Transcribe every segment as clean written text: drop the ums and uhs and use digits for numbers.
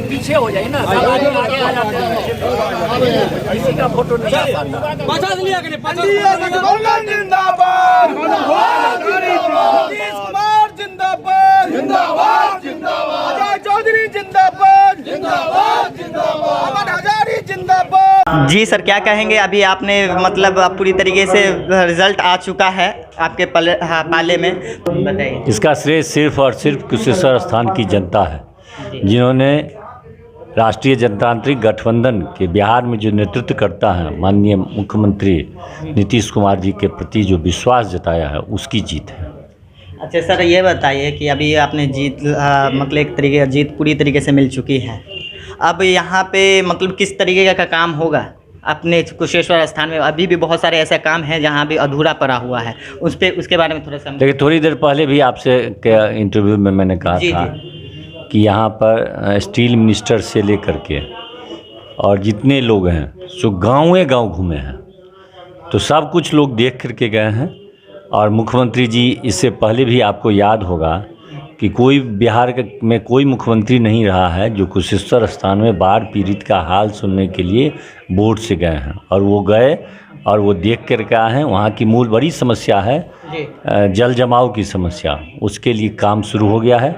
पीछे हो जाए ना, आगे आ जाते हैं, किसी का फोटो नहीं आ पाता। 50 लिया करें, 50 जिंदाबाद, नीतीश कुमार जिंदाबाद, जिंदाबाद जिंदाबाद, अजय चौधरी जिंदाबाद, जिंदाबाद जिंदाबाद, अमन हजारी जिंदाबाद। जी सर, क्या कहेंगे? अभी आपने मतलब पूरी तरीके से रिजल्ट आ चुका है आपके पाले में, बताइए। इसका श्रेय सिर्फ और सिर्फ कुशेश्वर स्थान की जनता है, जिन्होंने राष्ट्रीय जनतांत्रिक गठबंधन के बिहार में जो नेतृत्व करता है माननीय मुख्यमंत्री नीतीश कुमार जी के प्रति जो विश्वास जताया है, उसकी जीत है। अच्छा सर, ये बताइए कि अभी आपने जीत मतलब एक तरीके का जीत पूरी तरीके से मिल चुकी है, अब यहाँ पे मतलब किस तरीके का काम होगा अपने कुशेश्वर स्थान में? अभी भी बहुत सारे ऐसे काम हैं जहाँ भी अधूरा पड़ा हुआ है, उसके बारे में थोड़ा सा। देखिए, थोड़ी देर पहले भी आपसे इंटरव्यू में मैंने कहा था कि यहाँ पर स्टील मिनिस्टर से लेकर के और जितने लोग हैं सो गाँव घूमे हैं, तो सब कुछ लोग देख करके गए हैं। और मुख्यमंत्री जी, इससे पहले भी आपको याद होगा कि कोई बिहार में कोई मुख्यमंत्री नहीं रहा है जो कुशेश्वर स्थान में बाढ़ पीड़ित का हाल सुनने के लिए बोर्ड से गए हैं, और वो गए और वो देख कर के आए हैं। वहाँ की मूल बड़ी समस्या है जल जमाव की समस्या, उसके लिए काम शुरू हो गया है।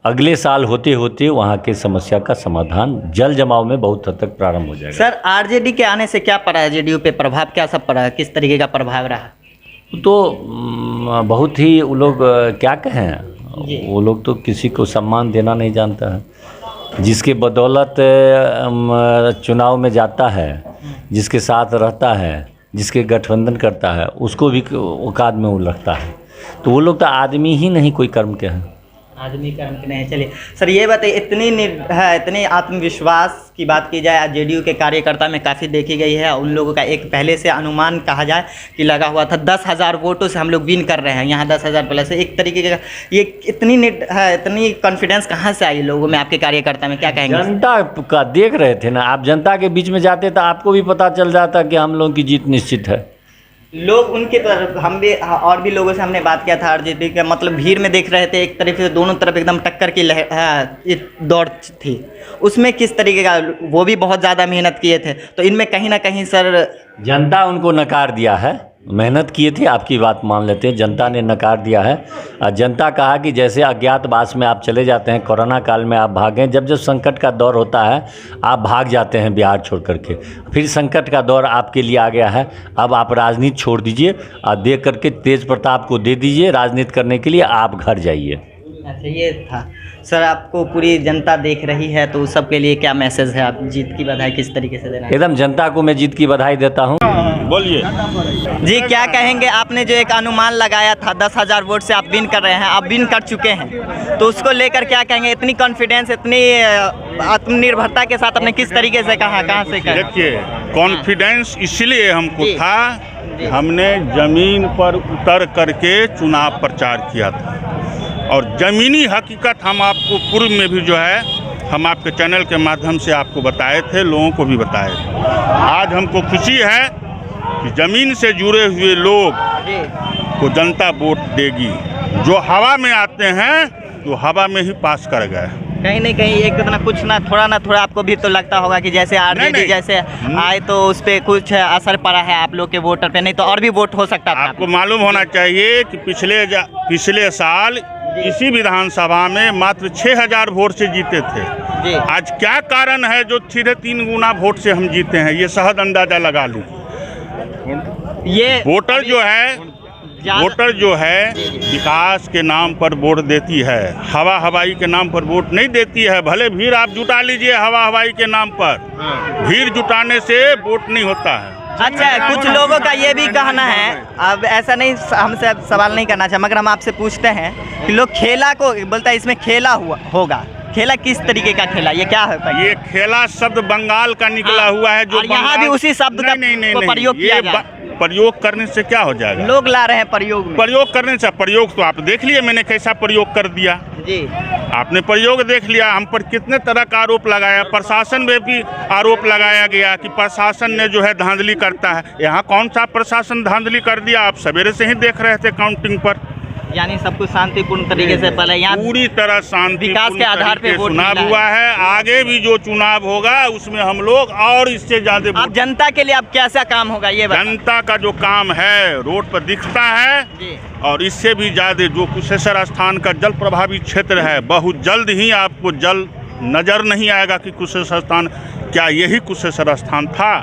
अगले साल होते होते वहाँ के समस्या का समाधान जल जमाव में बहुत हद तक प्रारंभ हो जाएगा। सर, आरजेडी के आने से क्या पड़ा है, जेडीयू पे प्रभाव क्या सब पड़ा है, किस तरीके का प्रभाव रहा? तो बहुत ही वो लोग क्या कहें, वो लोग तो किसी को सम्मान देना नहीं जानता है। जिसके बदौलत चुनाव में जाता है, जिसके साथ रहता है, जिसके गठबंधन करता है, उसको भी औकात में वो लगता है। तो वो लोग तो आदमी ही नहीं कोई कर्म के हैं, आदमी कर्म के नहीं। चलिए सर, ये बताइए, इतनी आत्मविश्वास की बात की जाए, जेडीयू के कार्यकर्ता में काफ़ी देखी गई है। उन लोगों का एक पहले से अनुमान कहा जाए कि लगा हुआ था 10,000 वोटों से हम लोग विन कर रहे हैं, यहाँ 10,000 प्लस है। एक तरीके का ये इतनी कॉन्फिडेंस कहाँ से आई लोगों में, आपके कार्यकर्ता में, क्या कहेंगे? जनता का देख रहे थे ना आप, जनता के बीच में जाते तो आपको भी पता चल जाता कि हम लोगों की जीत निश्चित है। लोग उनके तरफ, हम भी और भी लोगों से हमने बात किया था आरजेडी का, मतलब भीड़ में देख रहे थे, एक तरफ से दोनों तरफ एकदम टक्कर की दौड़ थी। उसमें किस तरीके का, वो भी बहुत ज़्यादा मेहनत किए थे, तो इनमें कहीं ना कहीं सर जनता उनको नकार दिया है। मेहनत किए थे, आपकी बात मान लेते हैं, जनता ने नकार दिया है। जनता कहा कि जैसे अज्ञातवास में आप चले जाते हैं, कोरोना काल में आप भागें, जब जब संकट का दौर होता है आप भाग जाते हैं बिहार छोड़ करके, फिर संकट का दौर आपके लिए आ गया है, अब आप राजनीति छोड़ दीजिए और दे करके तेज प्रताप को दे दीजिए राजनीति करने के लिए, आप घर जाइए। अच्छा, ये था सर। आपको पूरी जनता देख रही है, तो उस सब के लिए क्या मैसेज है? आप जीत की बधाई किस तरीके से देना है? एकदम जनता को मैं जीत की बधाई देता हूँ। बोलिए जी, क्या कहेंगे? आपने जो एक अनुमान लगाया था 10,000 वोट से आप विन कर रहे हैं, आप विन कर चुके हैं, तो उसको लेकर क्या कहेंगे? इतनी कॉन्फिडेंस, इतनी आत्मनिर्भरता के साथ आपने किस तरीके से कहाँ से कहा? देखिए, कॉन्फिडेंस इसलिए हमको था, हमने जमीन पर उतर करके चुनाव प्रचार किया था, और ज़मीनी हकीकत हम आपको पूर्व में भी जो है हम आपके चैनल के माध्यम से आपको बताए थे, लोगों को भी बताए थे। आज हमको खुशी है कि ज़मीन से जुड़े हुए लोग को जनता वोट देगी। जो हवा में आते हैं तो हवा में ही पास कर गए। कहीं ना कहीं एक कुछ ना थोड़ा आपको भी तो लगता होगा कि जैसे आरजेडी जैसे आए तो उस पर कुछ असर पड़ा है आप लोग के वोटर पे, नहीं तो और भी वोट हो सकता था। आपको मालूम होना चाहिए कि पिछले साल इसी विधानसभा में मात्र 6,000 वोट से जीते थे। आज क्या कारण है जो सीधे 3 गुना वोट से हम जीते हैं, ये सहज अंदाजा लगा लीजिए। ये वोटर जो है विकास के नाम पर वोट देती है, हवा हवाई के नाम पर वोट नहीं देती है। भले भीड़ आप जुटा लीजिए हवा हवाई के नाम पर, भीड़ जुटाने से वोट नहीं होता है। अच्छा, कुछ लोगों का ये भी कहना है, अब ऐसा नहीं, हमसे सवाल नहीं करना चाहिए, मगर हम आपसे पूछते हैं कि लोग खेला को बोलता है, इसमें खेला होगा। खेला किस तरीके का खेला, ये क्या होता है? ये खेला शब्द बंगाल का निकला हुआ है, जो यहाँ भी उसी शब्द का प्रयोग किया जाए। प्रयोग करने से क्या हो जाएगा? लोग ला रहे हैं प्रयोग करने से। प्रयोग तो आप देख लिए, मैंने कैसा प्रयोग कर दिया जी। आपने प्रयोग देख लिया। हम पर कितने तरह का आरोप लगाया, प्रशासन में भी आरोप लगाया गया कि प्रशासन ने जो है धांधली करता है। यहाँ कौन सा प्रशासन धांधली कर दिया? आप सवेरे से ही देख रहे थे काउंटिंग पर। यानी सब कुछ शांतिपूर्ण तरीके से पहले यहाँ पूरी तरह शांति विकास के आधार पे वोट चुनाव मिला है। हुआ है। आगे भी जो चुनाव होगा उसमें हम लोग और इससे ज्यादा आप जनता के लिए अब कैसा काम होगा ये बताइए। जनता का जो काम है रोड पर दिखता है जी और इससे भी ज्यादा जो कुशेश्वर स्थान का जल प्रभावित क्षेत्र है, बहुत जल्द ही आपको जल नजर नहीं आएगा कि कुशेश्वर स्थान क्या यही कुशेश्वर स्थान था।